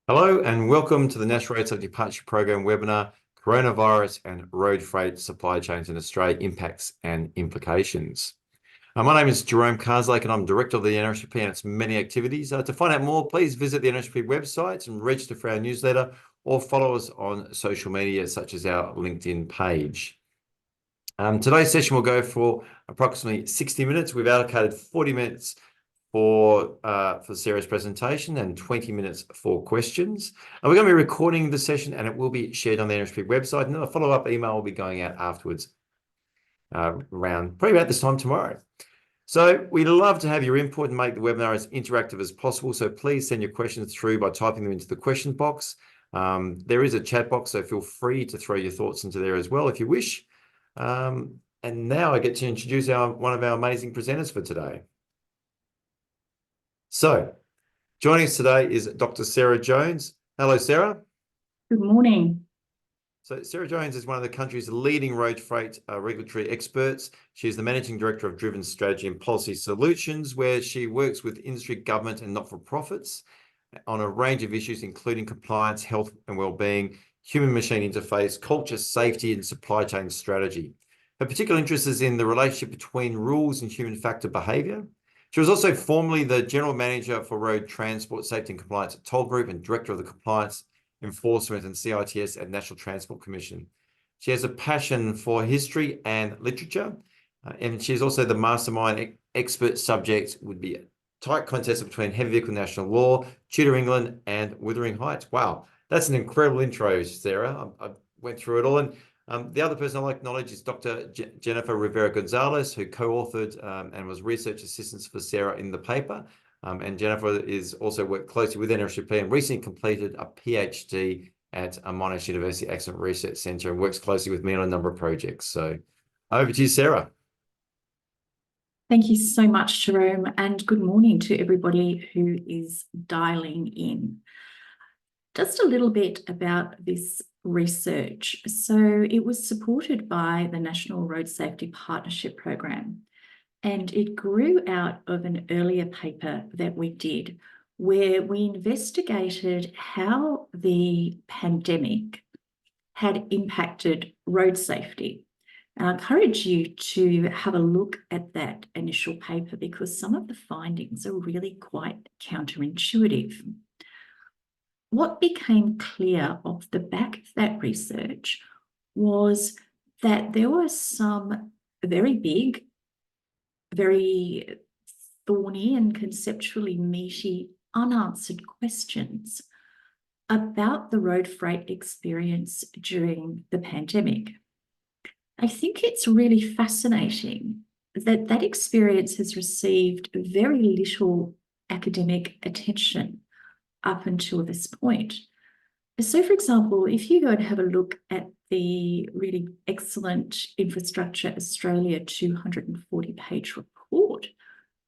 Hello and welcome to the National Road Safety Partnership Program webinar, Coronavirus and Road Freight Supply Chains in Australia, Impacts and Implications. My name is Jerome Carslake and I'm Director of the NRSP and its many activities. To find out more, please visit the NRSP website and register for our newsletter or follow us on social media such as our LinkedIn page. Today's session will go for approximately 60 minutes. We've allocated 40 minutes for Sarah's presentation and 20 minutes for questions. And we're going to be recording the session and it will be shared on the NRSP website, and then a follow-up email will be going out afterwards around probably about this time tomorrow. So we'd love to have your input and make the webinar as interactive as possible. So please send your questions through by typing them into the question box. There is a chat box, so feel free to throw your thoughts into there as well if you wish. And now I get to introduce one of our amazing presenters for today. So, joining us today is Dr. Sarah Jones. Hello, Sarah. Good morning. So, Sarah Jones is one of the country's leading road freight regulatory experts. She is the Managing Director of Driven Strategy and Policy Solutions, where she works with industry, government and not-for-profits on a range of issues, including compliance, health and wellbeing, human-machine interface, culture, safety and supply chain strategy. Her particular interest is in the relationship between rules and human factor behaviour. She was also formerly the General Manager for Road Transport Safety and Compliance at Toll Group and Director of the Compliance Enforcement and CITS at National Transport Commission. She has a passion for history and literature, and she is also the mastermind expert subject would be a tight contest between heavy vehicle national law, Tudor England and Wuthering Heights. Wow, that's an incredible intro, Sarah. I went through it all. And the other person I'd like to acknowledge is Dr. Jennifer Rivera Gonzalez, who co-authored and was research assistant for Sarah in the paper. And Jennifer is also worked closely with NRSP and recently completed a PhD at Monash University Accident Research Centre and works closely with me on a number of projects. So over to you, Sarah. Thank you so much, Jerome, and good morning to everybody who is dialing in. Just a little bit about this research. So it was supported by the National Road Safety Partnership Program, and it grew out of an earlier paper that we did where we investigated how the pandemic had impacted road safety. And I encourage you to have a look at that initial paper because some of the findings are really quite counterintuitive. What became clear off the back of that research was that there were some very big, very thorny and conceptually meaty unanswered questions about the road freight experience during the pandemic. I think it's really fascinating that that experience has received very little academic attention up until this point. So, for example, if you go and have a look at the really excellent Infrastructure Australia 240-page report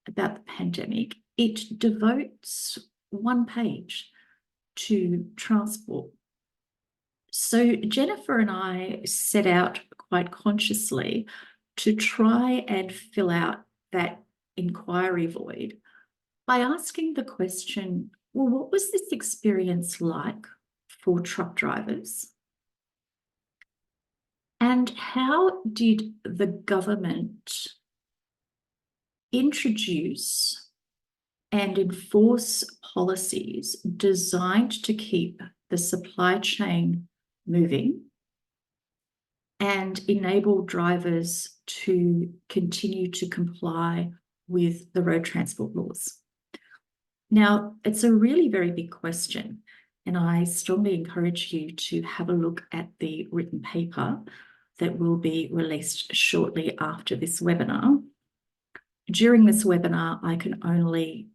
about the pandemic, it devotes one page to transport. So Jennifer and I set out quite consciously to try and fill out that inquiry void by asking the question, well, what was this experience like for truck drivers? And how did the government introduce and enforce policies designed to keep the supply chain moving and enable drivers to continue to comply with the road transport laws? Now, it's a really very big question, and I strongly encourage you to have a look at the written paper that will be released shortly after this webinar. During this webinar, I can only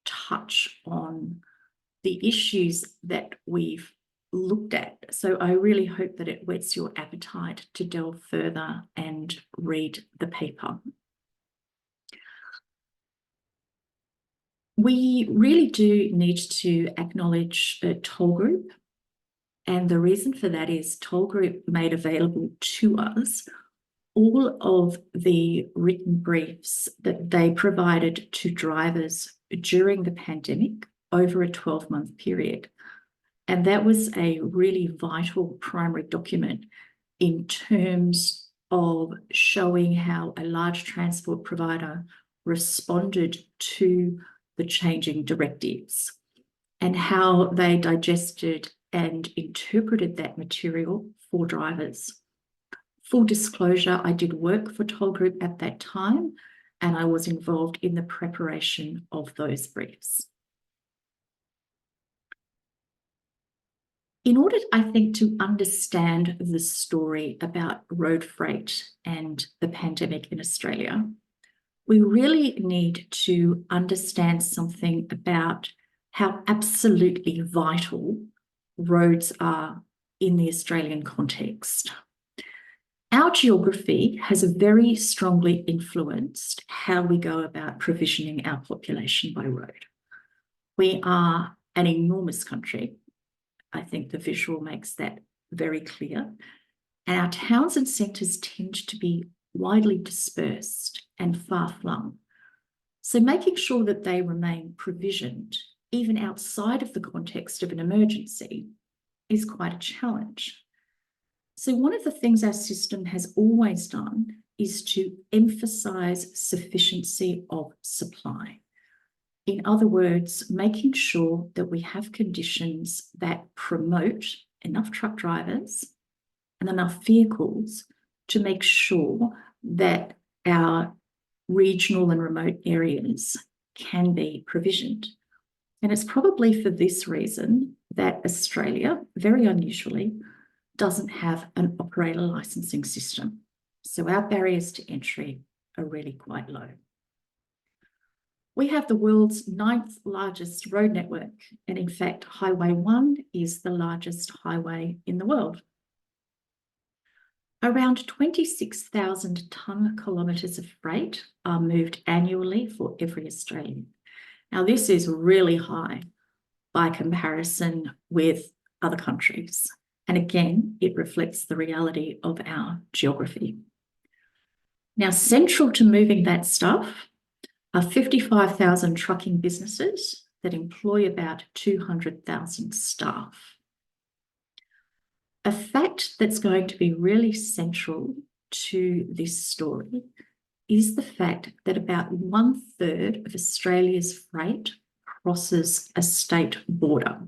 touch on the issues that we've looked at. So I really hope that it whets your appetite to delve further and read the paper. We really do need to acknowledge Toll Group, and the reason for that is Toll Group made available to us all of the written briefs that they provided to drivers during the pandemic over a 12-month period. And that was a really vital primary document in terms of showing how a large transport provider responded to the changing directives and how they digested and interpreted that material for drivers. Full disclosure, I did work for Toll Group at that time, and I was involved in the preparation of those briefs. In order, I think, to understand the story about road freight and the pandemic in Australia, we really need to understand something about how absolutely vital roads are in the Australian context. Our geography has very strongly influenced how we go about provisioning our population by road. We are an enormous country. I think the visual makes that very clear. And our towns and centres tend to be widely dispersed and far-flung. So making sure that they remain provisioned, even outside of the context of an emergency, is quite a challenge. So one of the things our system has always done is to emphasise sufficiency of supply. In other words, making sure that we have conditions that promote enough truck drivers and enough vehicles to make sure that our regional and remote areas can be provisioned. And it's probably for this reason that Australia, very unusually, doesn't have an operator licensing system. So our barriers to entry are really quite low. We have the world's 9th largest road network, and in fact, Highway 1 is the largest highway in the world. Around 26,000 tonne kilometres of freight are moved annually for every Australian. Now, this is really high by comparison with other countries. And again, it reflects the reality of our geography. Now, central to moving that stuff are 55,000 trucking businesses that employ about 200,000 staff. A fact that's going to be really central to this story is the fact that about 1/3 of Australia's freight crosses a state border.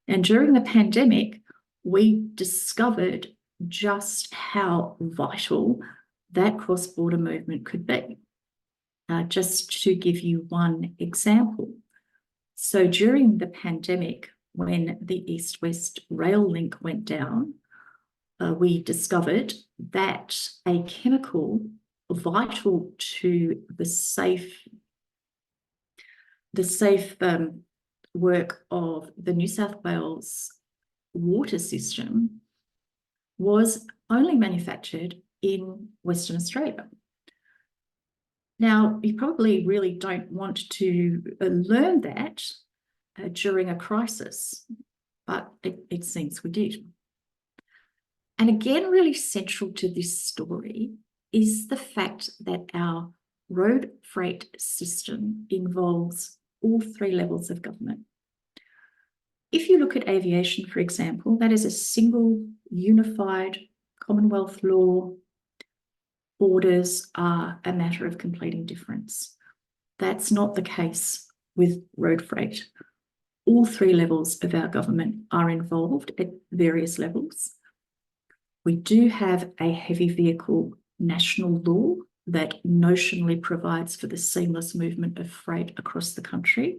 And during the pandemic, we discovered just how vital that cross-border movement could be. Just to give you one example. So during the pandemic, when the East-West rail link went down, we discovered that a chemical vital to the safe work of the New South Wales water system was only manufactured in Western Australia. Now, you probably really don't want to learn that during a crisis, but it seems we did. And again, really central to this story is the fact that our road freight system involves all 3 levels of government. If you look at aviation, for example, that is a single, unified Commonwealth law. Borders are a matter of complete indifference. That's not the case with road freight. All 3 levels of our government are involved at various levels. We do have a heavy vehicle national law that notionally provides for the seamless movement of freight across the country,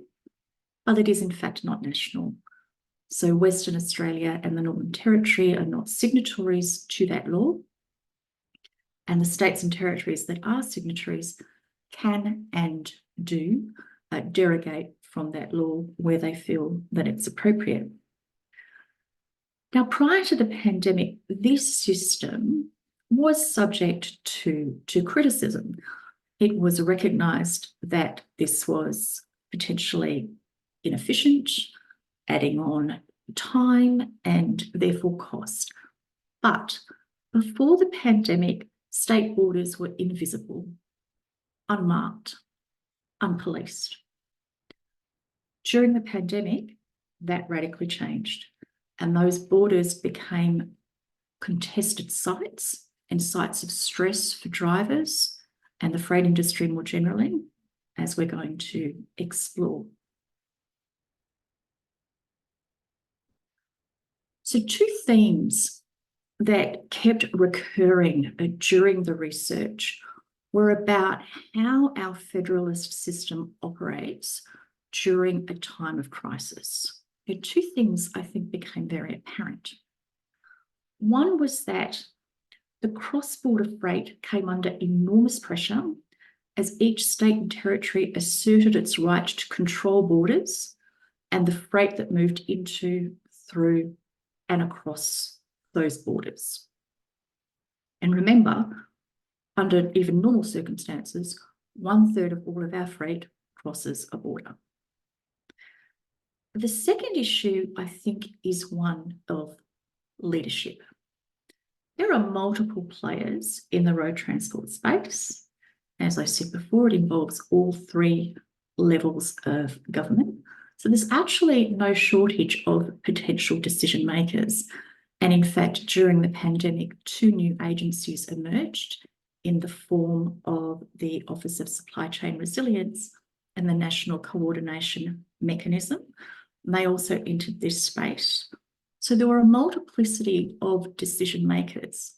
but it is in fact not national. So Western Australia and the Northern Territory are not signatories to that law. And the states and territories that are signatories can and do derogate from that law where they feel that it's appropriate. Now, prior to the pandemic, this system was subject to criticism. It was recognised that this was potentially inefficient, adding on time and therefore cost. But before the pandemic, state borders were invisible, unmarked, unpoliced. During the pandemic, that radically changed, and those borders became contested sites and sites of stress for drivers and the freight industry more generally, as we're going to explore. So two themes that kept recurring during the research were about how our federalist system operates during a time of crisis. And two things I think became very apparent. One was that the cross-border freight came under enormous pressure as each state and territory asserted its right to control borders and the freight that moved into, through, and across those borders. And remember, under even normal circumstances, 1/3 of all of our freight crosses a border. The second issue, I think, is one of leadership. There are multiple players in the road transport space. As I said before, it involves all three levels of government. So there's actually no shortage of potential decision makers. And in fact, during the pandemic, two new agencies emerged in the form of the Office of Supply Chain Resilience and the National Coordination Mechanism. And they also entered this space. So there were a multiplicity of decision makers.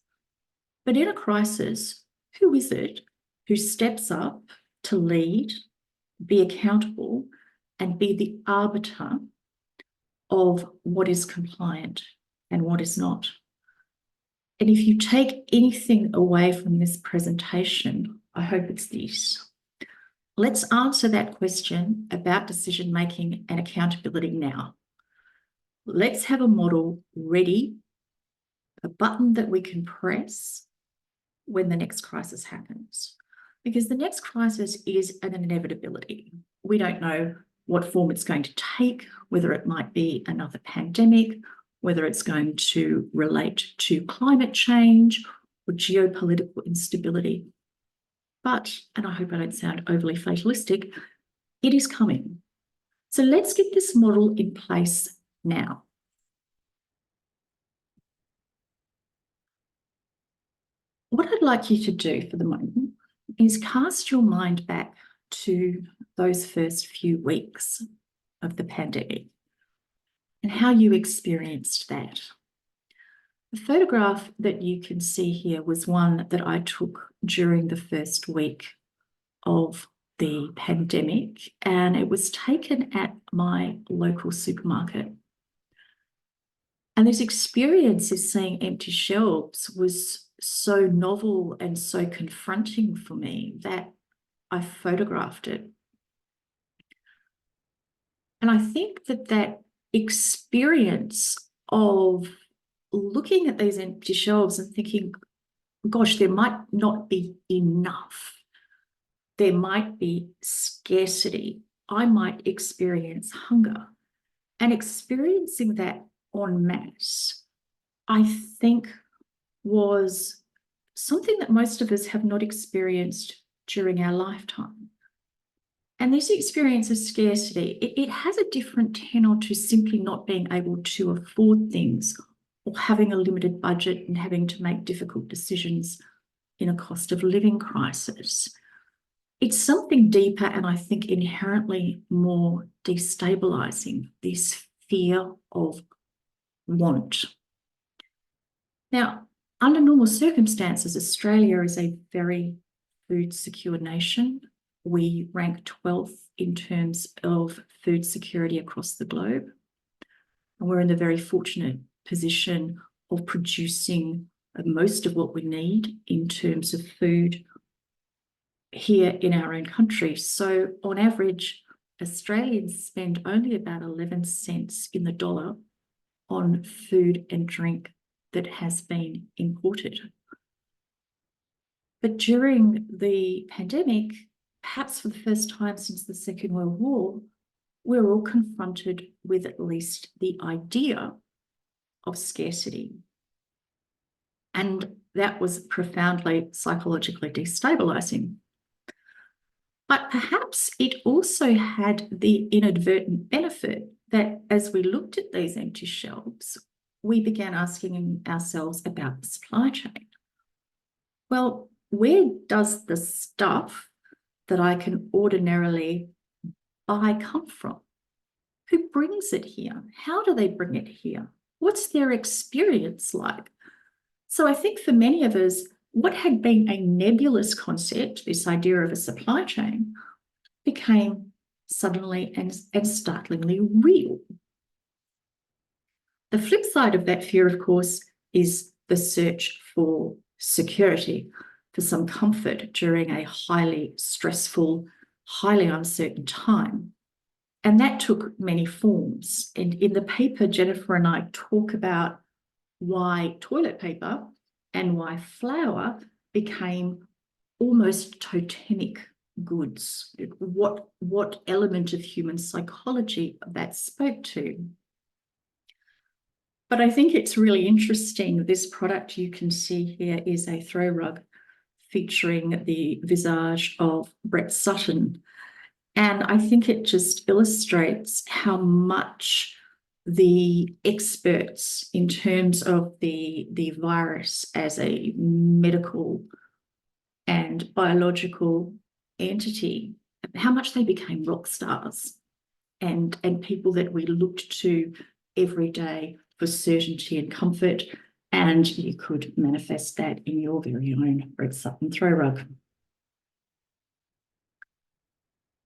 But in a crisis, who is it who steps up to lead, be accountable, and be the arbiter of what is compliant and what is not? And if you take anything away from this presentation, I hope it's this. Let's answer that question about decision-making and accountability now. Let's have a model ready, a button that we can press when the next crisis happens. Because the next crisis is an inevitability. We don't know what form it's going to take, whether it might be another pandemic, whether it's going to relate to climate change or geopolitical instability. But, and I hope I don't sound overly fatalistic, it is coming. So let's get this model in place now. What I'd like you to do for the moment is cast your mind back to those first few weeks of the pandemic and how you experienced that. The photograph that you can see here was one that I took during the first week of the pandemic, and it was taken at my local supermarket. And this experience of seeing empty shelves was so novel and so confronting for me that I photographed it. And I think that that experience of looking at these empty shelves and thinking, gosh, there might not be enough. There might be scarcity. I might experience hunger. And experiencing that en masse, I think, was something that most of us have not experienced during our lifetime. And this experience of scarcity, it has a different tenor to simply not being able to afford things or having a limited budget and having to make difficult decisions in a cost of living crisis. It's something deeper and I think inherently more destabilising, this fear of want. Now, under normal circumstances, Australia is a very food secure nation. We rank 12th in terms of food security across the globe. And we're in the very fortunate position of producing most of what we need in terms of food here in our own country. So on average, Australians spend only about 11 cents in the dollar on food and drink that has been imported. But during the pandemic, perhaps for the first time since the Second World War, we're all confronted with at least the idea of scarcity. And that was profoundly psychologically destabilising. But perhaps it also had the inadvertent benefit that as we looked at these empty shelves, we began asking ourselves about the supply chain. Well, where does the stuff that I can ordinarily buy come from? Who brings it here? How do they bring it here? What's their experience like? So I think for many of us, what had been a nebulous concept, this idea of a supply chain, became suddenly and startlingly real. The flip side of that fear, of course, is the search for security, for some comfort during a highly stressful, highly uncertain time. And that took many forms. And in the paper, Jennifer and I talk about why toilet paper and why flour became almost totemic goods, what element of human psychology that spoke to. But I think it's really interesting. This product you can see here is a throw rug featuring the visage of Brett Sutton. And I think it just illustrates how much the experts in terms of the virus as a medical and biological entity, how much they became rock stars and people that we looked to every day for certainty and comfort. And you could manifest that in your very own Brett Sutton throw rug.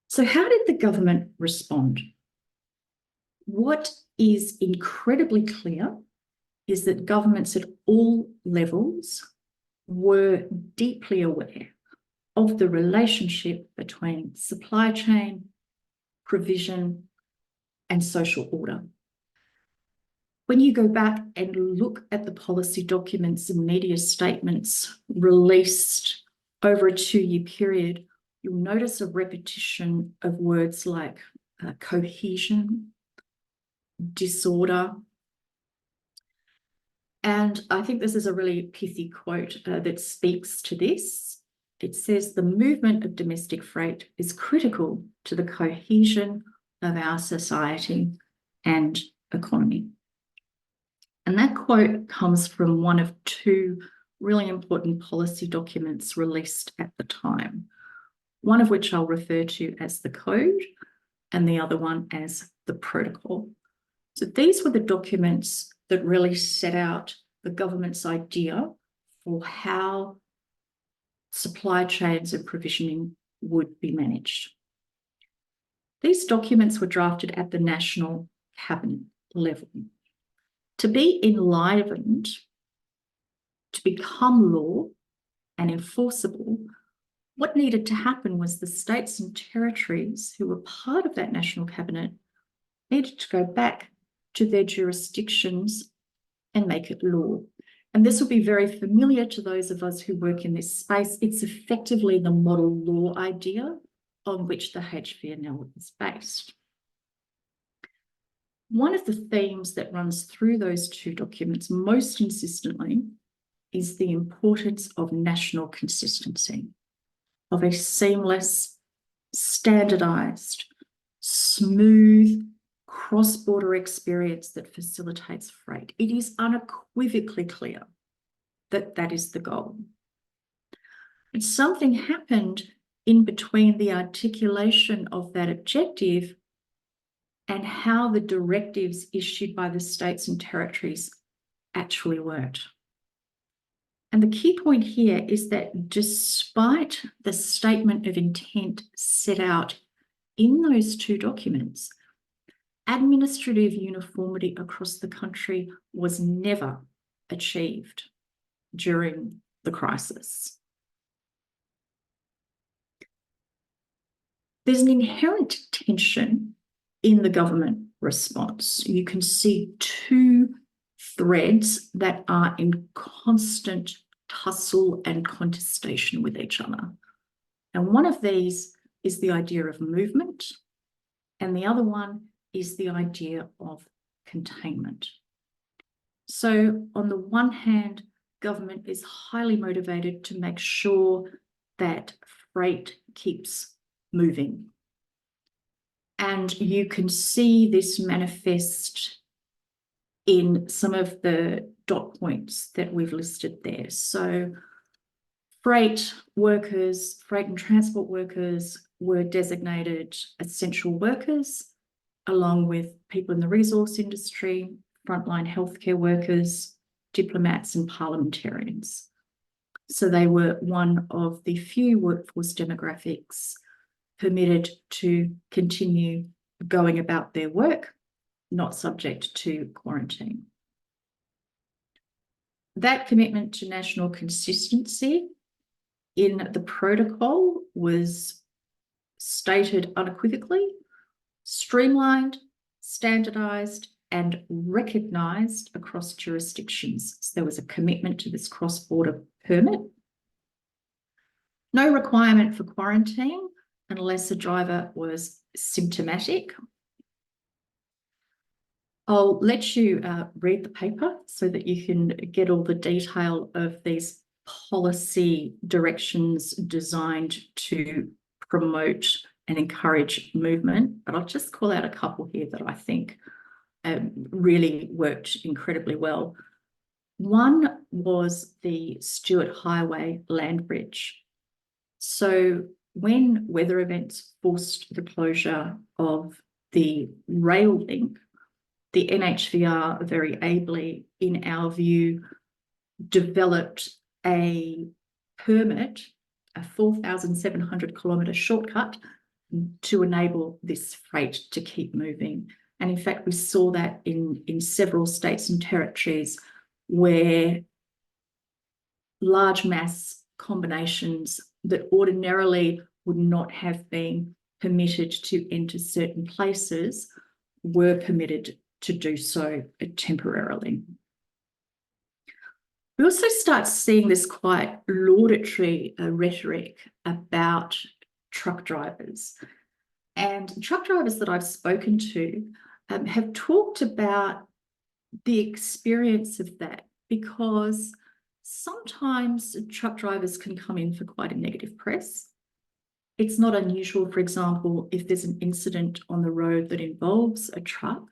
So how did the government respond? What is incredibly clear is that governments at all levels were deeply aware of the relationship between supply chain, provision, and social order. When you go back and look at the policy documents and media statements released over a 2-year period, you'll notice a repetition of words like cohesion, disorder. And I think this is a really pithy quote that speaks to this. It says, "The movement of domestic freight is critical to the cohesion of our society and economy." And that quote comes from one of 2 really important policy documents released at the time, one of which I'll refer to as the Code and the other one as the Protocol. So these were the documents that really set out the government's idea for how supply chains and provisioning would be managed. These documents were drafted at the national cabinet level. To be enlivened, to become law and enforceable, what needed to happen was the states and territories who were part of that national cabinet needed to go back to their jurisdictions and make it law. And this will be very familiar to those of us who work in this space. It's effectively the model law idea on which the HVNL is based. One of the themes that runs through those 2 documents most insistently is the importance of national consistency, of a seamless, standardized, smooth, cross-border experience that facilitates freight. It is unequivocally clear that that is the goal. And something happened in between the articulation of that objective and how the directives issued by the states and territories actually worked. And the key point here is that despite the statement of intent set out in those 2 documents, administrative uniformity across the country was never achieved during the crisis. There's an inherent tension in the government response. You can see 2 threads that are in constant tussle and contestation with each other. And one of these is the idea of movement, and the other one is the idea of containment. So on the one hand, government is highly motivated to make sure that freight keeps moving. And you can see this manifest in some of the dot points that we've listed there. So freight workers, freight and transport workers were designated essential workers, along with people in the resource industry, frontline healthcare workers, diplomats and parliamentarians. So they were one of the few workforce demographics permitted to continue going about their work, not subject to quarantine. That commitment to national consistency in the protocol was stated unequivocally, streamlined, standardised, and recognised across jurisdictions. So there was a commitment to this cross-border permit. No requirement for quarantine unless a driver was symptomatic. I'll let you read the paper so that you can get all the detail of these policy directions designed to promote and encourage movement. But I'll just call out a couple here that I think really worked incredibly well. One was the Stewart Highway land bridge. So when weather events forced the closure of the rail link, the NHVR very ably, in our view, developed a permit, a 4,700 kilometre shortcut to enable this freight to keep moving. And in fact, we saw that in several states and territories where large mass combinations that ordinarily would not have been permitted to enter certain places were permitted to do so temporarily. We also start seeing this quite laudatory rhetoric about truck drivers. And truck drivers that I've spoken to have talked about the experience of that, because sometimes truck drivers can come in for quite a negative press. It's not unusual, for example, if there's an incident on the road that involves a truck,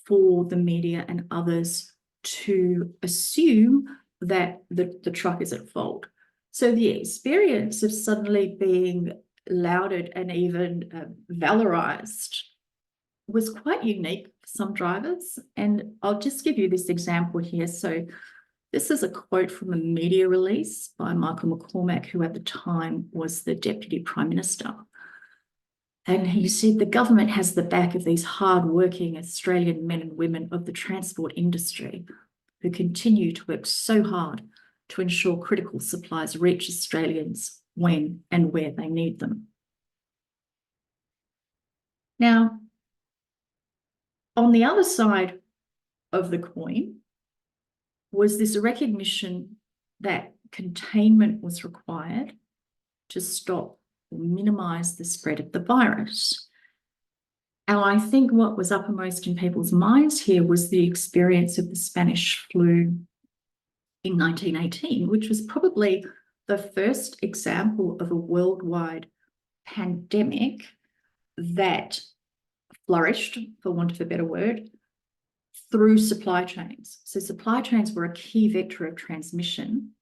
for the media and others to assume that the truck is at fault. So the experience of suddenly being lauded and even valorized was quite unique for some drivers. And I'll just give you this example here. So this is a quote from a media release by Michael McCormack, who at the time was the Deputy Prime Minister. And he said, the government has the back of these hard-working Australian men and women of the transport industry who continue to work so hard to ensure critical supplies reach Australians when and where they need them. Now, on the other side of the coin was this recognition that containment was required to stop or minimise the spread of the virus. And I think what was uppermost in people's minds here was the experience of the Spanish flu in 1918, which was probably the first example of a worldwide pandemic that flourished, for want of a better word, through supply chains. So supply chains were a key vector of transmission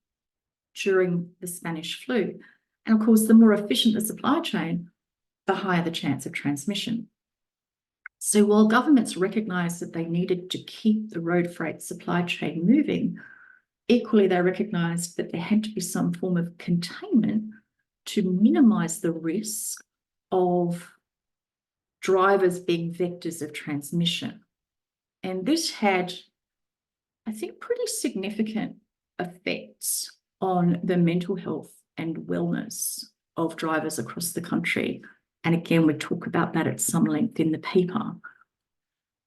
during the Spanish flu. And of course, the more efficient the supply chain, the higher the chance of transmission. So while governments recognised that they needed to keep the road freight supply chain moving, equally they recognised that there had to be some form of containment to minimise the risk of drivers being vectors of transmission. And this had, I think, pretty significant effects on the mental health and wellness of drivers across the country. And again, we talk about that at some length in the paper.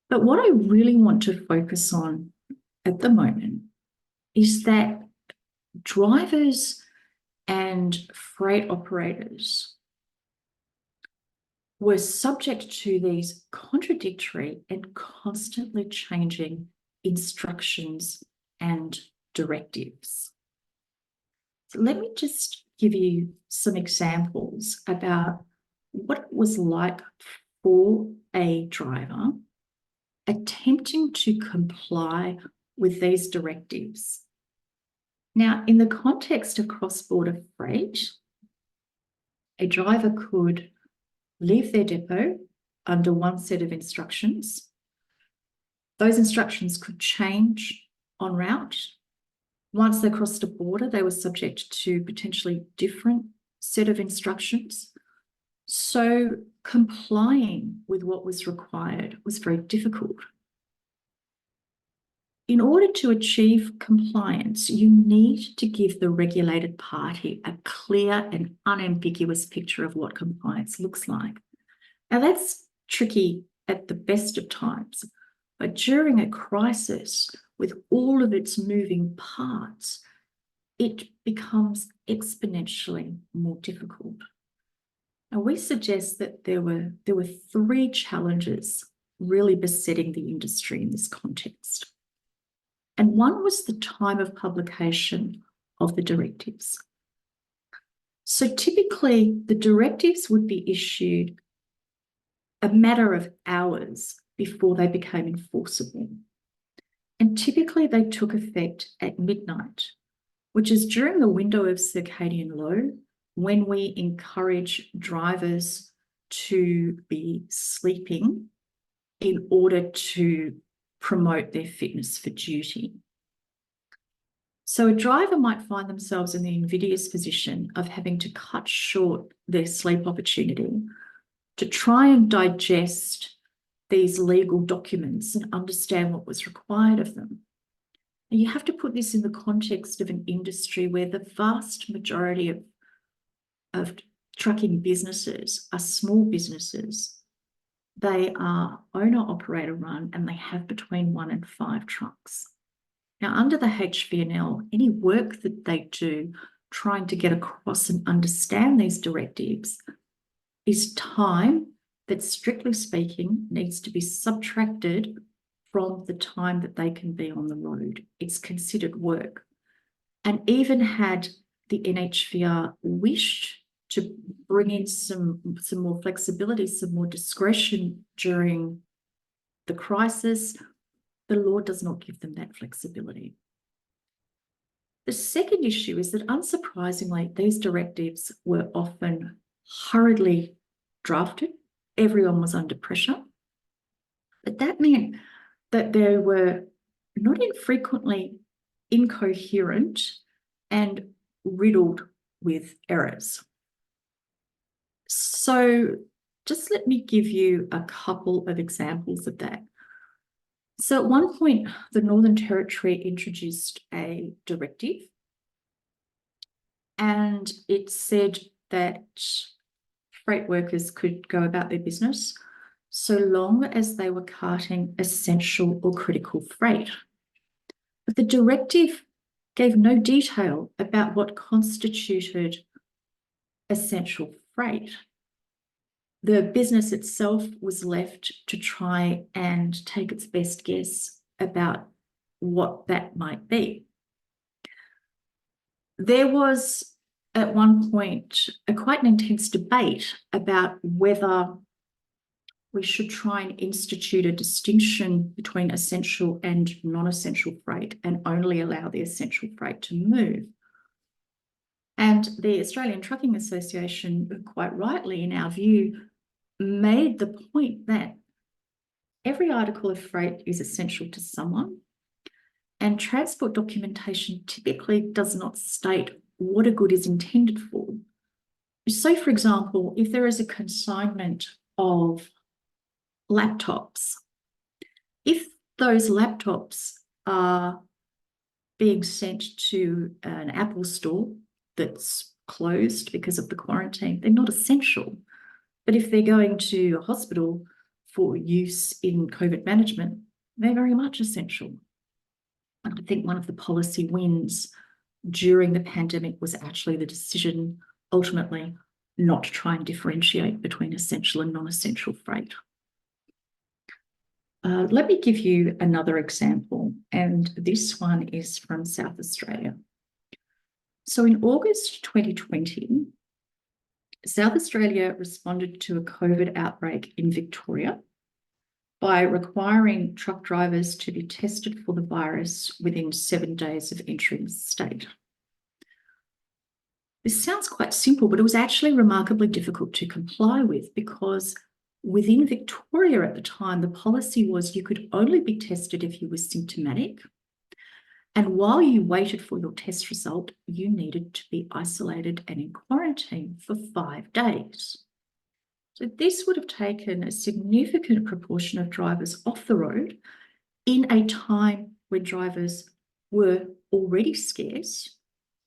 But what I really want to focus on at the moment is that drivers and freight operators were subject to these contradictory and constantly changing instructions and directives. So let me just give you some examples about what it was like for a driver attempting to comply with these directives. Now, in the context of cross-border freight, a driver could leave their depot under one set of instructions. Those instructions could change en route. Once they crossed a border, they were subject to potentially different set of instructions. So complying with what was required was very difficult. In order to achieve compliance, you need to give the regulated party a clear and unambiguous picture of what compliance looks like. Now, that's tricky at the best of times, but during a crisis with all of its moving parts, it becomes exponentially more difficult. Now, we suggest that there were three challenges really besetting the industry in this context. And one was the time of publication of the directives. So typically, the directives would be issued a matter of hours before they became enforceable. And typically, they took effect at midnight, which is during the window of circadian low, when we encourage drivers to be sleeping in order to promote their fitness for duty. So a driver might find themselves in the invidious position of having to cut short their sleep opportunity to try and digest these legal documents and understand what was required of them. And you have to put this in the context of an industry where the vast majority of trucking businesses are small businesses. They are owner-operator run, and they have between 1 and 5 trucks. Now, under the HVNL, any work that they do trying to get across and understand these directives is time that, strictly speaking, needs to be subtracted from the time that they can be on the road. It's considered work. And even had the NHVR wished to bring in some more flexibility, some more discretion during the crisis, the law does not give them that flexibility. The second issue is that, unsurprisingly, these directives were often hurriedly drafted. Everyone was under pressure. But that meant that they were not infrequently incoherent and riddled with errors. So just let me give you a couple of examples of that. So at one point, the Northern Territory introduced a directive, and it said that freight workers could go about their business so long as they were carting essential or critical freight. But the directive gave no detail about what constituted essential freight. The business itself was left to try and take its best guess about what that might be. There was, at one point, quite an intense debate about whether we should try and institute a distinction between essential and non-essential freight and only allow the essential freight to move. And the Australian Trucking Association, quite rightly in our view, made the point that every article of freight is essential to someone, and transport documentation typically does not state what a good is intended for. So, for example, if there is a consignment of laptops, if those laptops are being sent to an Apple store that's closed because of the quarantine, they're not essential. But if they're going to a hospital for use in COVID management, they're very much essential. And I think one of the policy wins during the pandemic was actually the decision, ultimately, not to try and differentiate between essential and non-essential freight. Let me give you another example, and this one is from South Australia. So in August 2020, South Australia responded to a COVID outbreak in Victoria by requiring truck drivers to be tested for the virus within 7 days of entering the state. This sounds quite simple, but it was actually remarkably difficult to comply with, because within Victoria at the time, the policy was you could only be tested if you were symptomatic. And while you waited for your test result, you needed to be isolated and in quarantine for 5 days. So this would have taken a significant proportion of drivers off the road in a time when drivers were already scarce.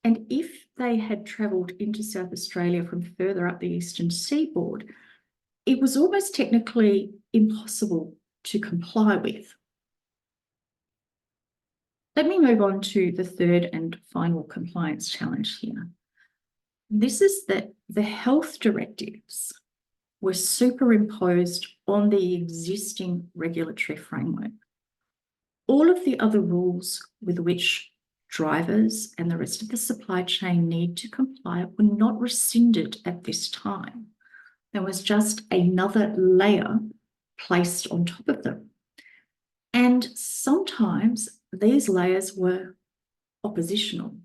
And if they had travelled into South Australia from further up the eastern seaboard, it was almost technically impossible to comply with. Let me move on to the third and final compliance challenge here. This is that the health directives were superimposed on the existing regulatory framework. All of the other rules with which drivers and the rest of the supply chain need to comply were not rescinded at this time. There was just another layer placed on top of them. And sometimes these layers were oppositional.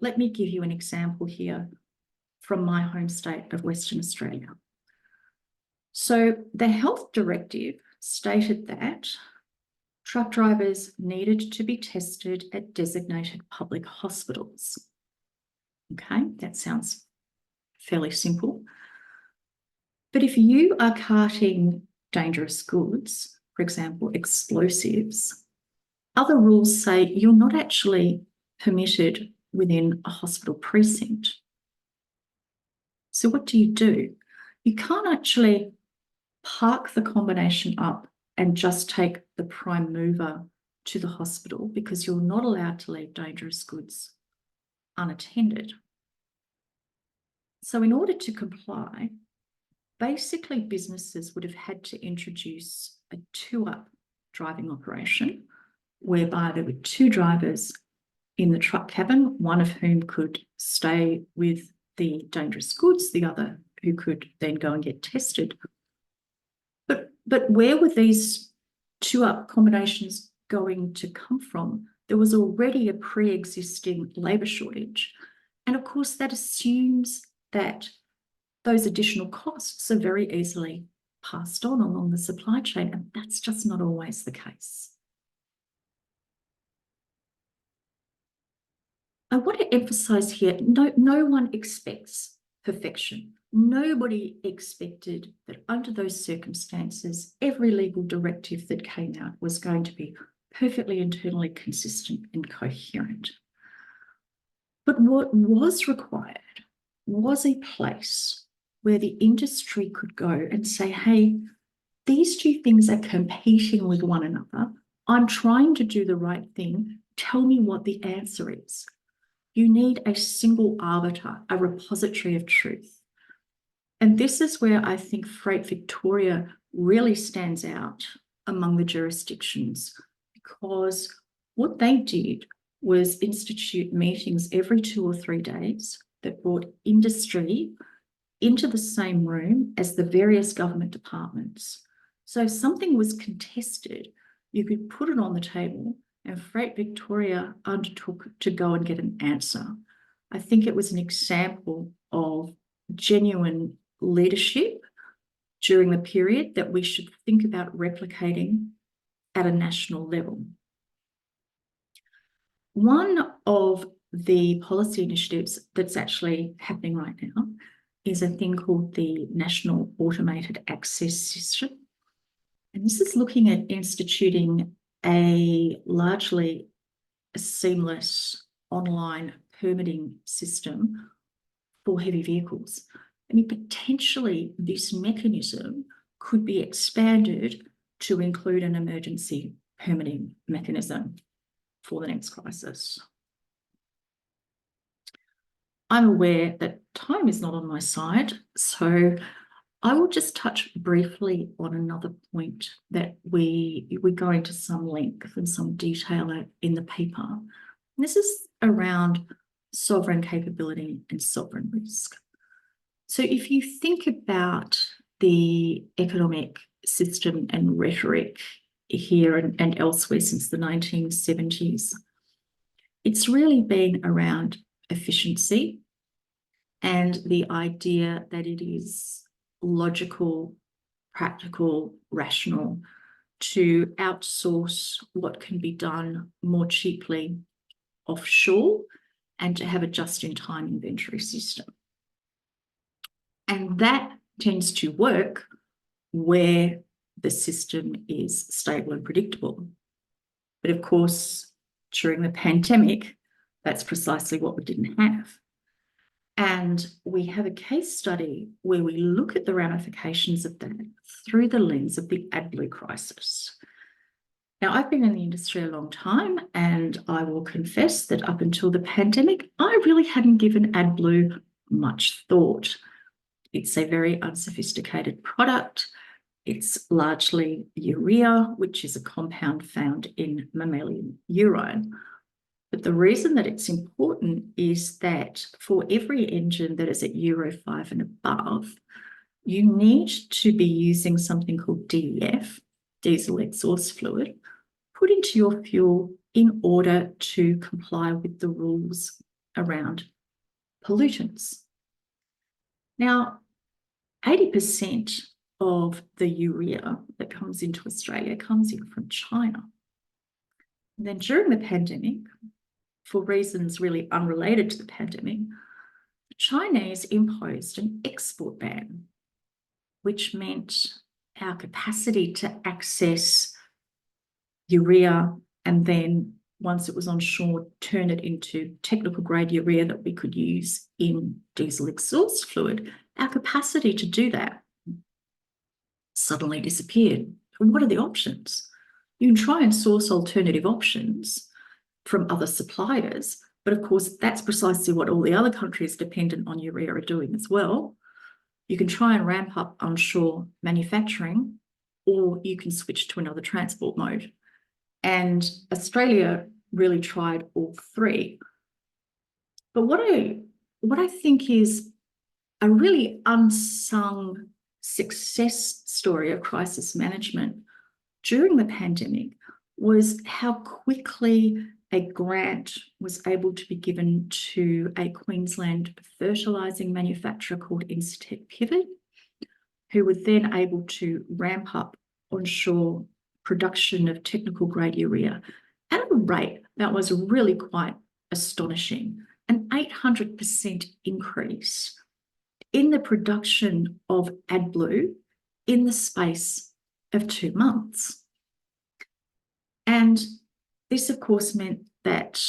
Let me give you an example here from my home state of Western Australia. So the health directive stated that truck drivers needed to be tested at designated public hospitals. Okay, that sounds fairly simple. But if you are carting dangerous goods, for example, explosives, other rules say you're not actually permitted within a hospital precinct. So what do? You can't actually park the combination up and just take the prime mover to the hospital, because you're not allowed to leave dangerous goods unattended. So in order to comply, basically businesses would have had to introduce a two-up driving operation, whereby there were 2 drivers in the truck cabin, one of whom could stay with the dangerous goods, the other who could then go and get tested. But where were these 2-up combinations going to come from? There was already a pre-existing labour shortage. And of course, that assumes that those additional costs are very easily passed on along the supply chain, and that's just not always the case. I want to emphasise here, no one expects perfection. Nobody expected that under those circumstances, every legal directive that came out was going to be perfectly internally consistent and coherent. But what was required was a place where the industry could go and say, hey, these 2 things are competing with one another. I'm trying to do the right thing. Tell me what the answer is. You need a single arbiter, a repository of truth. And this is where I think Freight Victoria really stands out among the jurisdictions, because what they did was institute meetings every 2 or 3 days that brought industry into the same room as the various government departments. So if something was contested, you could put it on the table, and Freight Victoria undertook to go and get an answer. I think it was an example of genuine leadership during the period that we should think about replicating at a national level. One of the policy initiatives that's actually happening right now is a thing called the National Automated Access System. And this is looking at instituting a largely seamless online permitting system for heavy vehicles. I mean, potentially this mechanism could be expanded to include an emergency permitting mechanism for the next crisis. I'm aware that time is not on my side, so I will just touch briefly on another point that we go into some length and some detail in the paper. And this is around sovereign capability and sovereign risk. So if you think about the economic system and rhetoric here and elsewhere since the 1970s, it's really been around efficiency and the idea that it is logical, practical, rational to outsource what can be done more cheaply offshore and to have a just-in-time inventory system. And that tends to work where the system is stable and predictable. But of course, during the pandemic, that's precisely what we didn't have. And we have a case study where we look at the ramifications of that through the lens of the AdBlue crisis. Now, I've been in the industry a long time, and I will confess that up until the pandemic, I really hadn't given AdBlue much thought. It's a very unsophisticated product. It's largely urea, which is a compound found in mammalian urine. But the reason that it's important is that for every engine that is at Euro 5 and above, you need to be using something called DEF, diesel exhaust fluid, put into your fuel in order to comply with the rules around pollutants. Now, 80% of the urea that comes into Australia comes in from China. And then during the pandemic, for reasons really unrelated to the pandemic, the Chinese imposed an export ban, which meant our capacity to access urea and then once it was on shore, turn it into technical grade urea that we could use in diesel exhaust fluid, our capacity to do that suddenly disappeared. And what are the options? You can try and source alternative options from other suppliers, but of course, that's precisely what all the other countries dependent on urea are doing as well. You can try and ramp up onshore manufacturing, or you can switch to another transport mode. And Australia really tried all three. But what I think is a really unsung success story of crisis management during the pandemic was how quickly a grant was able to be given to a Queensland fertilising manufacturer called Incitec Pivot, who were then able to ramp up onshore production of technical grade urea at a rate that was really quite astonishing, an 800% increase in the production of AdBlue in the space of 2 months. And this, of course, meant that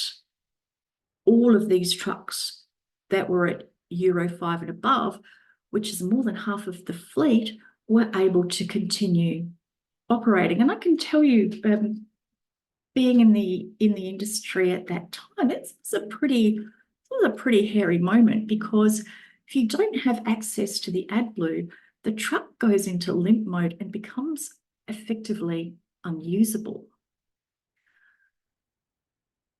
all of these trucks that were at Euro 5 and above, which is more than half of the fleet, were able to continue operating. And I can tell you, being in the industry at that time, it's a pretty hairy moment, because if you don't have access to the AdBlue, the truck goes into limp mode and becomes effectively unusable.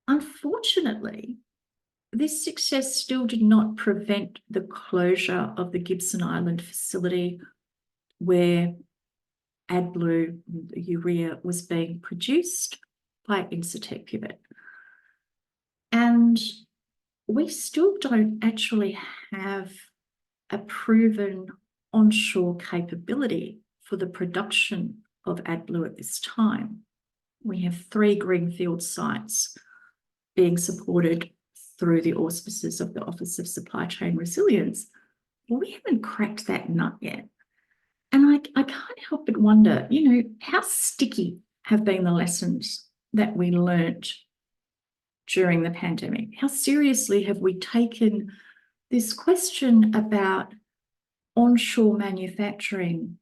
Unfortunately, this success still did not prevent the closure of the Gibson Island facility where AdBlue, urea, was being produced by Incitec Pivot. And we still don't actually have a proven onshore capability for the production of AdBlue at this time. We have 3 greenfield sites being supported through the auspices of the Office of Supply Chain Resilience. Well, we haven't cracked that nut yet. And I can't help but wonder, how sticky have been the lessons that we learnt during the pandemic? How seriously have we taken this question about onshore manufacturing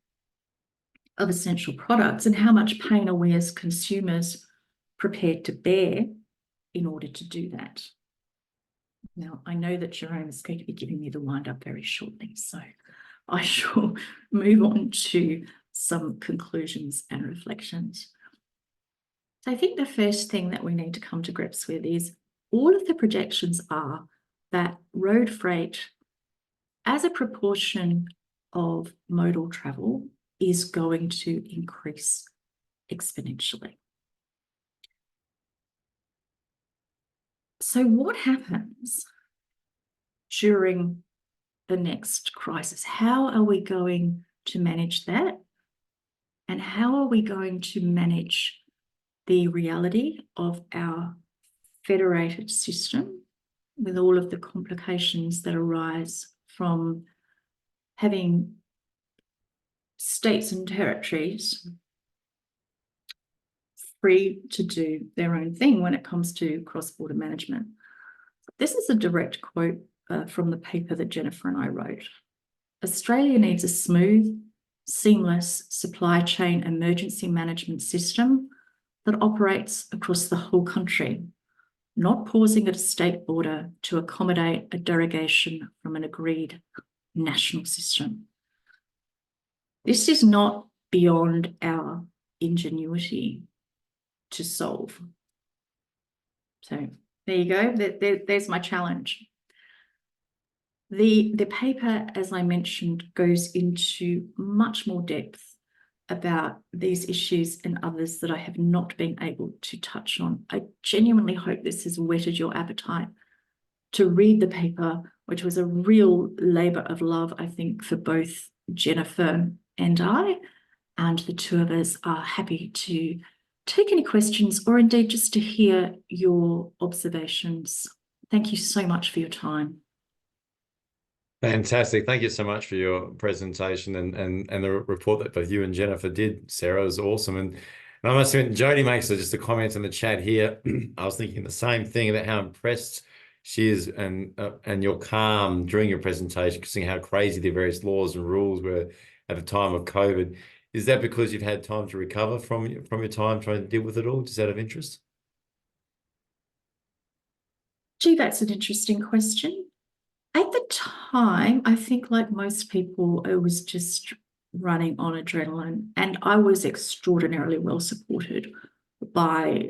of essential products, and how much pain are we as consumers prepared to bear in order to do that? Now, I know that Jerome is going to be giving me the wind up very shortly, so I shall move on to some conclusions and reflections. So I think the first thing that we need to come to grips with is all of the projections are that road freight as a proportion of modal travel is going to increase exponentially. So what happens during the next crisis? How are we going to manage that? And how are we going to manage the reality of our federated system with all of the complications that arise from having states and territories free to do their own thing when it comes to cross-border management? This is a direct quote from the paper that Jennifer and I wrote. Australia needs a smooth, seamless supply chain emergency management system that operates across the whole country, not pausing at a state border to accommodate a derogation from an agreed national system. This is not beyond our ingenuity to solve. So there you go. There's my challenge. The paper, as I mentioned, goes into much more depth about these issues and others that I have not been able to touch on. I genuinely hope this has whetted your appetite to read the paper, which was a real labour of love, I think, for both Jennifer and I. And the two of us are happy to take any questions or indeed just to hear your observations. Thank you so much for your time. Fantastic. Thank you so much for your presentation and the report that both you and Jennifer did, Sarah. It was awesome. And I must admit, Jodie makes just a comment in the chat here. I was thinking the same thing about how impressed she is and your calm during your presentation, seeing how crazy the various laws and rules were at the time of COVID. Is that because you've had time to recover from your time trying to deal with it all, just out of interest? Gee, that's an interesting question. At the time, I think like most people, I was just running on adrenaline, and I was extraordinarily well supported by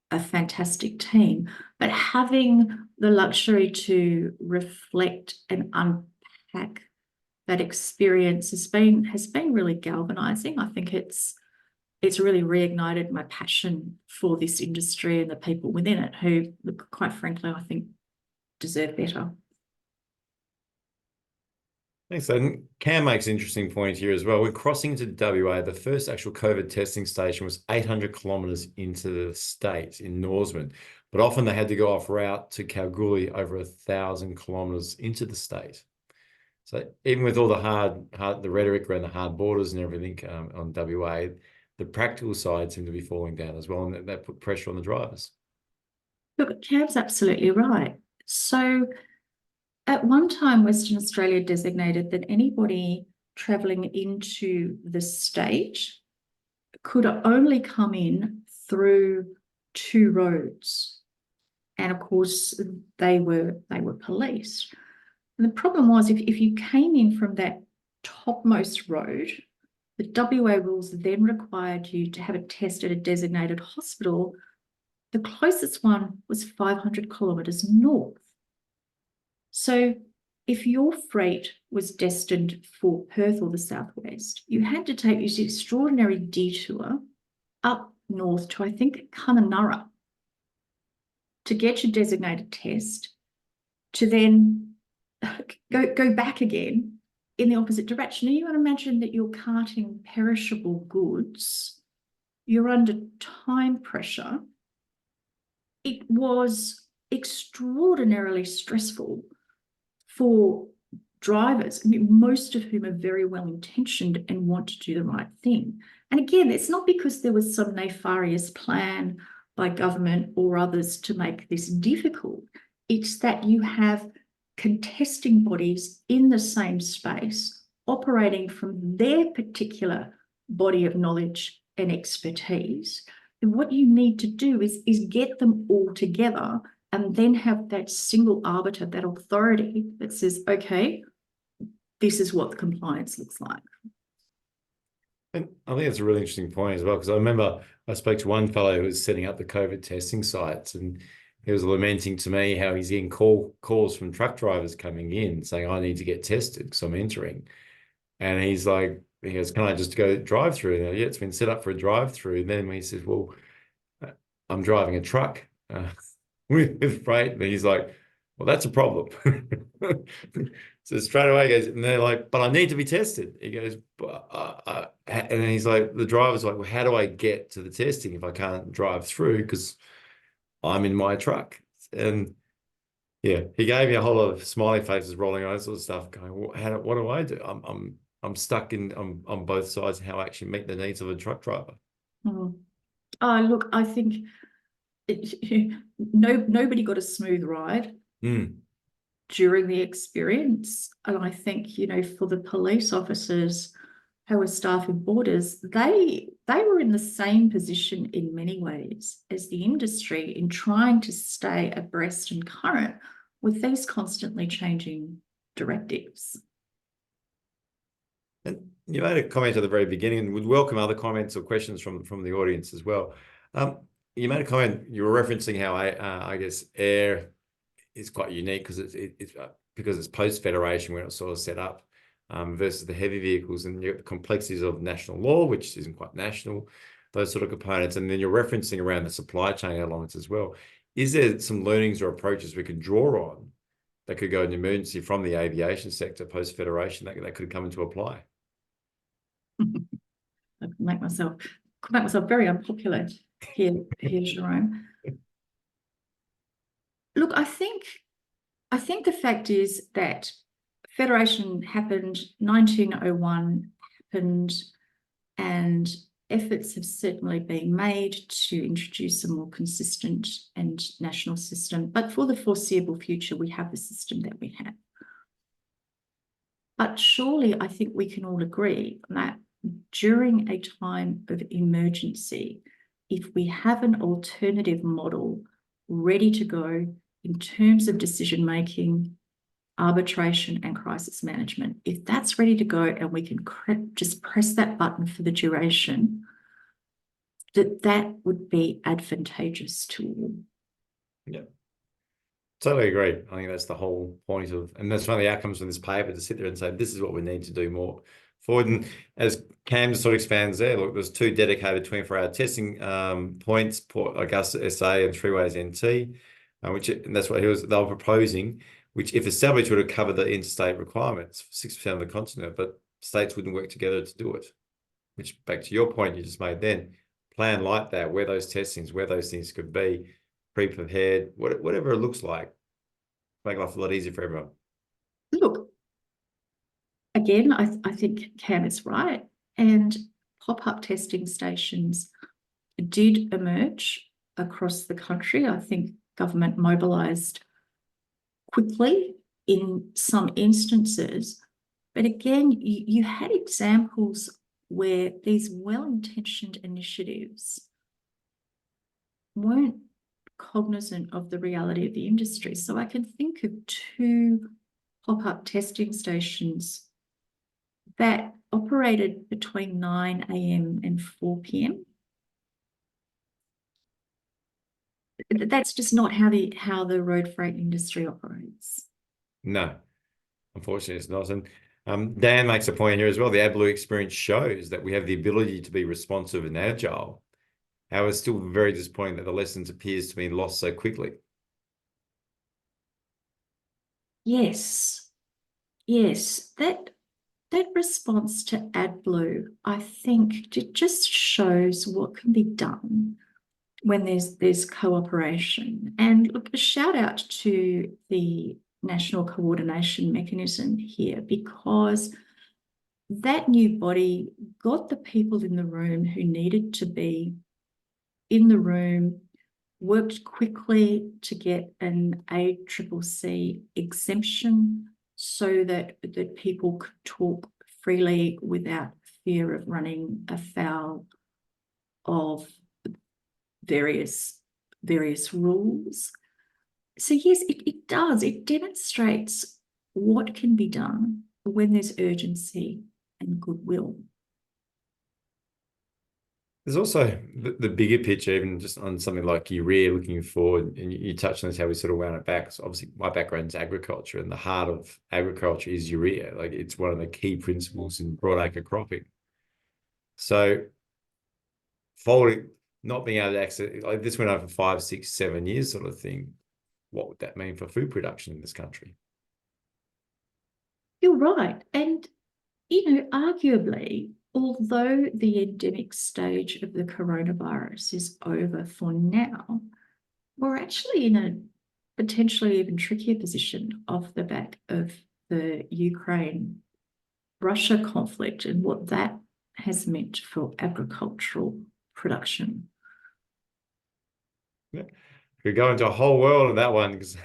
a fantastic team. But having the luxury to reflect and unpack that experience has been really galvanizing. I think it's really reignited my passion for this industry and the people within it who, quite frankly, I think deserve better. Thanks. And Cam makes an interesting point here as well. We're crossing into WA. The first actual COVID testing station was 800 kilometres into the state in Norseman, but often they had to go off route to Kalgoorlie over 1,000 kilometres into the state. So even with all the rhetoric around the hard borders and everything on WA, the practical side seemed to be falling down as well, and that put pressure on the drivers. Look, Cam's absolutely right. So at one time, Western Australia designated that anybody travelling into the state could only come in through two roads. And of course, they were policed. And the problem was if you came in from that topmost road, the WA rules then required you to have a test at a designated hospital. The closest one was 500 kilometres north. So if your freight was destined for Perth or the southwest, you had to take this extraordinary detour up north to, I think, Kununurra to get your designated test, to then go back again in the opposite direction. Now, you can imagine that you're carting perishable goods, you're under time pressure. It was extraordinarily stressful for drivers, most of whom are very well intentioned and want to do the right thing. And again, it's not because there was some nefarious plan by government or others to make this difficult. It's that you have contesting bodies in the same space operating from their particular body of knowledge and expertise. And what you need to do is get them all together and then have that single arbiter, that authority that says, okay, this is what the compliance looks like. And I think that's a really interesting point as well, because I remember I spoke to one fellow who was setting up the COVID testing sites, and he was lamenting to me how he's getting calls from truck drivers coming in saying, I need to get tested because I'm entering. And he goes, can I just go drive through? And, yeah, it's been set up for a drive through. And then he says, well, I'm driving a truck with freight. And he's like, well, that's a problem. So straight away he goes, and they're like, but I need to be tested. He goes, and then he's like, the driver's like, well, how do I get to the testing if I can't drive through? Because I'm in my truck. And yeah, he gave me a whole lot of smiley faces, rolling eyes, sort of stuff, going, well, what do I do? I'm stuck on both sides of how I actually meet the needs of a truck driver. Oh, look, I think nobody got a smooth ride during the experience. And I think, for the police officers who were staffing borders, they were in the same position in many ways as the industry in trying to stay abreast and current with these constantly changing directives. And you made a comment at the very beginning, and would welcome other comments or questions from the audience as well. You made a comment, you were referencing how I guess air is quite unique because it's post-federation when it's sort of set up versus the heavy vehicles, and the complexities of national law, which isn't quite national, those sort of components. And then you're referencing around the supply chain elements as well. Is there some learnings or approaches we could draw on that could go in emergency from the aviation sector post-federation that could come into apply? I could make myself very unpopular here, Jerome. Look, I think the fact is that Federation happened, 1901 happened, and efforts have certainly been made to introduce a more consistent and national system. But for the foreseeable future, we have the system that we have. But surely I think we can all agree that during a time of emergency, if we have an alternative model ready to go in terms of decision-making, arbitration and crisis management, if that's ready to go and we can just press that button for the duration, that would be advantageous to all. Yeah, totally agree. I think that's the whole point of, and that's one of the outcomes from this paper, to sit there and say, this is what we need to do more forward. And as Cam sort of expands there, look, there's 2 dedicated 24-hour testing points, Port Augusta SA and Three Ways NT, and that's what they were proposing, which if established would have covered the interstate requirements for 6% of the continent, but states wouldn't work together to do it. Which, back to your point you just made then, plan like that, where those testings, where those things could be, pre-prepared, whatever it looks like, make life a lot easier for everyone. Look, again, I think Cam is right, and pop-up testing stations did emerge across the country. I think government mobilised quickly in some instances, but again, you had examples where these well-intentioned initiatives weren't cognizant of the reality of the industry. So I can think of 2 pop-up testing stations that operated between 9 a.m. and 4 p.m. That's just not how the road freight industry operates. No, unfortunately it's not. And Dan makes a point here as well. The AdBlue experience shows that we have the ability to be responsive and agile. However, it's still very disappointing that the lessons appears to be lost so quickly. Yes, that response to AdBlue, I think, it just shows what can be done when there's cooperation. And look, a shout out to the National Coordination Mechanism here, because that new body got the people in the room who needed to be in the room, worked quickly to get an ACCC exemption so that people could talk freely without fear of running afoul of various rules. So yes, it does. It demonstrates what can be done when there's urgency and goodwill. There's also the bigger picture, even just on something like urea looking forward, and you touched on this, how we sort of wound it back. So obviously my background is agriculture, and the heart of agriculture is urea. Like, it's one of the key principles in broadacre cropping. So folding, not being able to access, like this went over 5, 6, 7 years sort of thing. What would that mean for food production in this country? You're right. And, arguably, although the endemic stage of the coronavirus is over for now, we're actually in a potentially even trickier position off the back of the Ukraine-Russia conflict and what that has meant for agricultural production. Yeah. Could go into a whole world of that one, because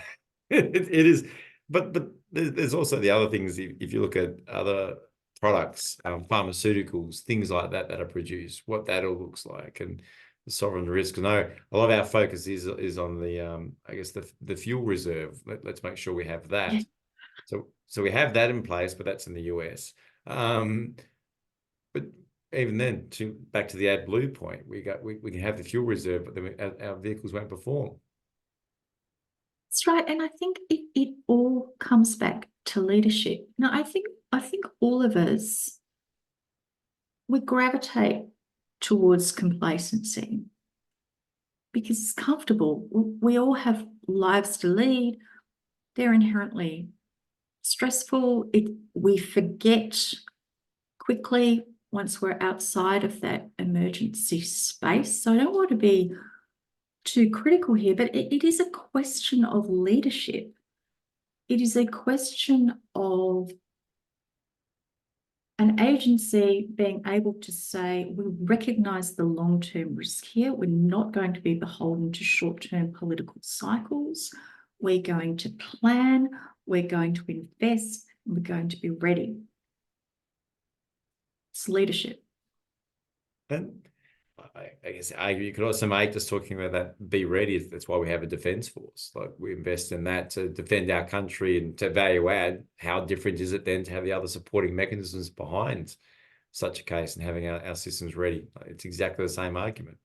it is, but there's also the other things. If you look at other products, pharmaceuticals, things like that that are produced, what that all looks like, and the sovereign risk. No, a lot of our focus is on the I guess the fuel reserve. Let's make sure we have that. Yeah. So we have that in place, but that's in the US. But even then, back to the AdBlue point, we can have the fuel reserve, but then our vehicles won't perform. That's right. And I think it all comes back to leadership. Now, I think all of us, we gravitate towards complacency because it's comfortable. We all have lives to lead. They're inherently stressful. We forget quickly once we're outside of that emergency space. So I don't want to be too critical here, but it is a question of leadership. It is a question of an agency being able to say, we recognise the long-term risk here. We're not going to be beholden to short-term political cycles. We're going to plan, we're going to invest, and we're going to be ready. It's leadership. And I guess you could also make, just talking about that, be ready. That's why we have a defence force. Like, we invest in that to defend our country and to value add. How different is it then to have the other supporting mechanisms behind such a case and having our systems ready? It's exactly the same argument.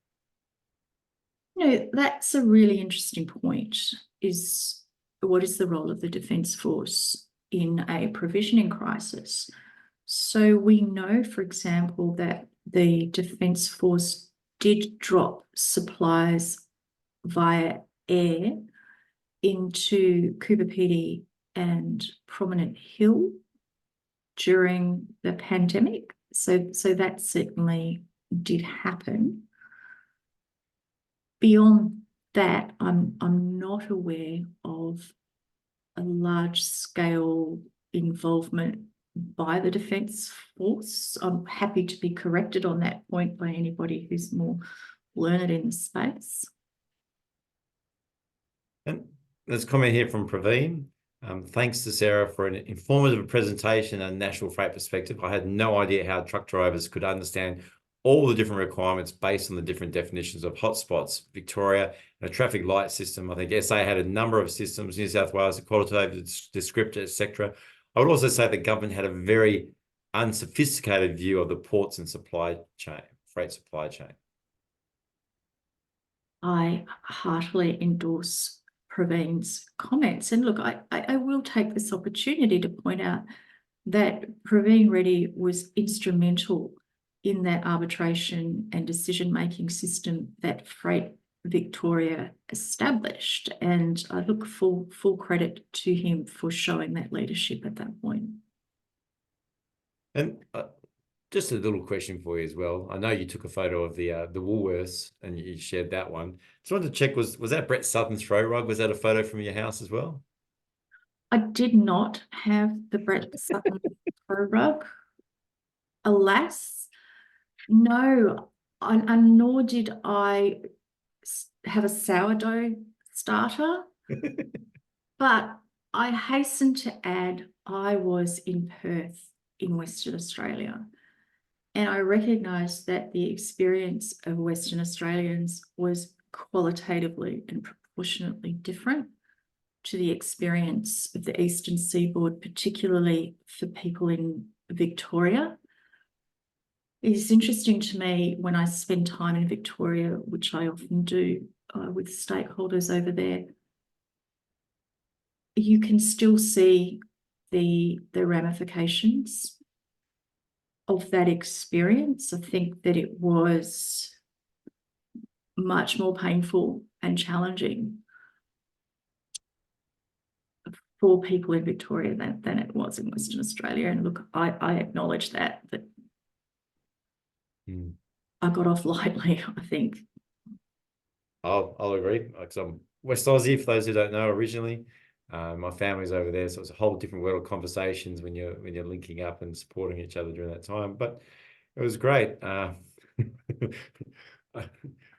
That's a really interesting point, is what is the role of the Defence Force in a provisioning crisis? So we know, for example, that the Defence Force did drop supplies via air into Coober Pedy and Prominent Hill during the pandemic. So that certainly did happen. Beyond that, I'm not aware of a large-scale involvement by the Defence Force. I'm happy to be corrected on that point by anybody who's more learned in the space. And there's a comment here from Praveen. Thanks to Sarah for an informative presentation and national freight perspective. I had no idea how truck drivers could understand all the different requirements based on the different definitions of hotspots. Victoria, and a traffic light system. I think SA had a number of systems, New South Wales, a qualitative, descriptor, etc. I would also say the government had a very unsophisticated view of the ports and supply chain, freight supply chain. I heartily endorse Praveen's comments. And look, I will take this opportunity to point out that Praveen Reddy was instrumental in that arbitration and decision-making system that Freight Victoria established. And I look full credit to him for showing that leadership at that point. And just a little question for you as well. I know you took a photo of the Woolworths and you shared that one. Just wanted to check, was that Brett Sutton's throw rug? Was that a photo from your house as well? I did not have the Brett Sutton throw rug. Alas, no, and nor did I have a sourdough starter. But I hasten to add, I was in Perth in Western Australia, and I recognised that the experience of Western Australians was qualitatively and proportionately different to the experience of the Eastern Seaboard, particularly for people in Victoria. It's interesting to me when I spend time in Victoria, which I often do with stakeholders over there, you can still see the ramifications of that experience. I think that it was much more painful and challenging for people in Victoria than it was in Western Australia. And look, I acknowledge that I got off lightly, I think. I'll agree. Like, I'm West Aussie, for those who don't know, originally. My family's over there, so it's a whole different world of conversations when you're linking up and supporting each other during that time. But it was great.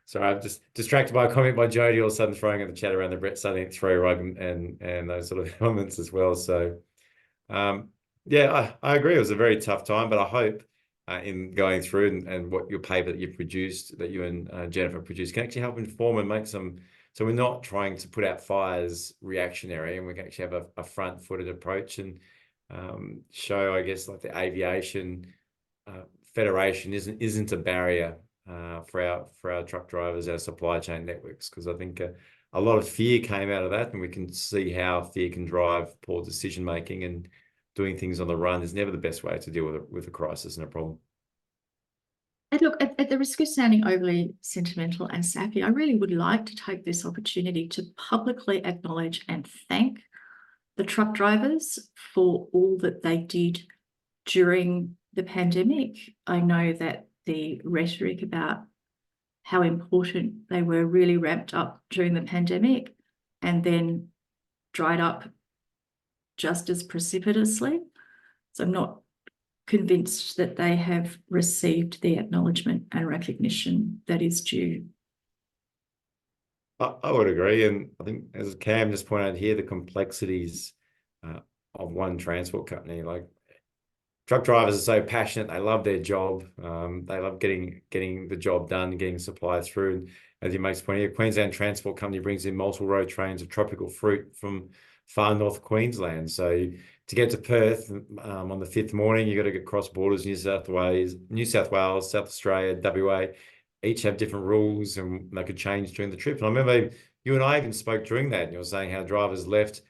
Sorry, I'm just distracted by a comment by Jody, all of a sudden throwing in the chat around the Brett Sutton throw rug and those sort of elements as well. So yeah, I agree. It was a very tough time, but I hope in going through and what your paper that you've produced, that you and Jennifer produced, can actually help inform and make some. So we're not trying to put out fires reactionary, and we can actually have a front-footed approach and show, I guess, like the aviation federation isn't a barrier for our truck drivers, our supply chain networks, because I think a lot of fear came out of that, and we can see how fear can drive poor decision making, and doing things on the run is never the best way to deal with a crisis and a problem. And look, at the risk of sounding overly sentimental and sappy, I really would like to take this opportunity to publicly acknowledge and thank the truck drivers for all that they did during the pandemic. I know that the rhetoric about how important they were really ramped up during the pandemic and then dried up just as precipitously. So I'm not convinced that they have received the acknowledgement and recognition that is due. I would agree, and I think, as Cam just pointed out here, the complexities of one transport company. Like, truck drivers are so passionate; they love their job. They love getting the job done, getting supply through. And as you make the point here, Queensland Transport Company brings in multiple road trains of tropical fruit from far north Queensland. So to get to Perth on the 5th morning, you've got to get cross borders, New South Wales, South Australia, WA. Each have different rules, and they could change during the trip. And I remember you and I even spoke during that, and you were saying how drivers left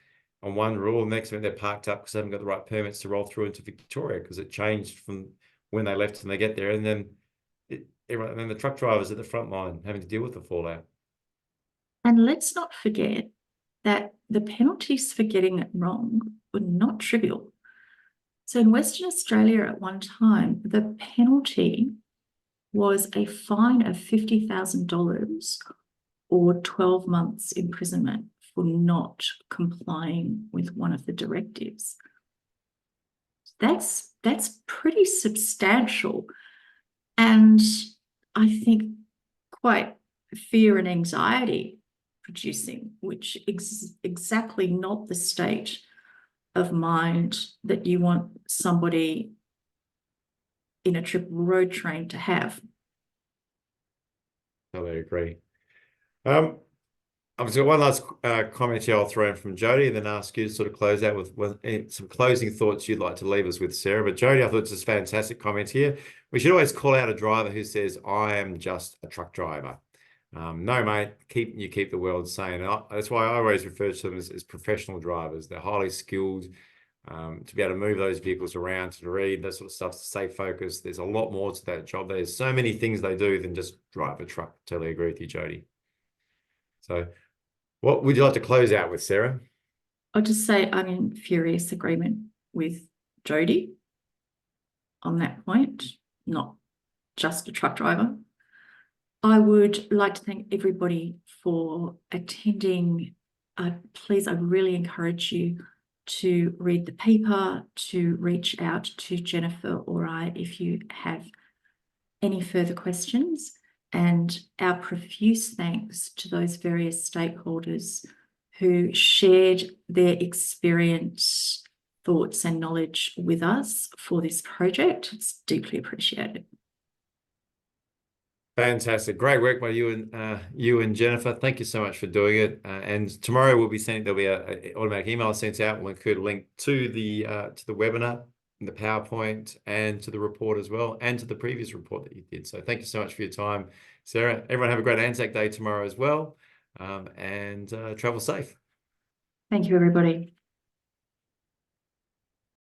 on one rule, next minute they're parked up because they haven't got the right permits to roll through into Victoria, because it changed from when they left and they get there. And then the truck drivers at the front line having to deal with the fallout. And let's not forget that the penalties for getting it wrong were not trivial. So in Western Australia at one time, the penalty was a fine of $50,000 or 12 months imprisonment for not complying with one of the directives. That's pretty substantial, and I think quite fear and anxiety producing, which is exactly not the state of mind that you want somebody in a triple road train to have. Totally agree. I've got one last comment here I'll throw in from Jody, and then ask you to sort of close out with some closing thoughts you'd like to leave us with, Sarah. But Jody, I thought it's just fantastic comment here. We should always call out a driver who says, "I am just a truck driver." No, mate, you keep the world sane. And that's why I always refer to them as professional drivers. They're highly skilled to be able to move those vehicles around, to read, that sort of stuff, to stay focused. There's a lot more to that job. There's so many things they do than just drive a truck. Totally agree with you, Jody. So what would you like to close out with, Sarah? I'll just say I'm in furious agreement with Jody on that point, not just a truck driver. I would like to thank everybody for attending. Please, I really encourage you to read the paper, to reach out to Jennifer or I if you have any further questions, and our profuse thanks to those various stakeholders who shared their experience, thoughts and knowledge with us for this project. It's deeply appreciated. Fantastic. Great work by you and Jennifer. Thank you so much for doing it. And tomorrow there'll be an automatic email sent out. We'll include a link to the webinar the PowerPoint and to the report as well, and to the previous report that you did. So thank you so much for your time, Sarah. Everyone have a great Anzac Day tomorrow as well, and travel safe. Thank you, everybody.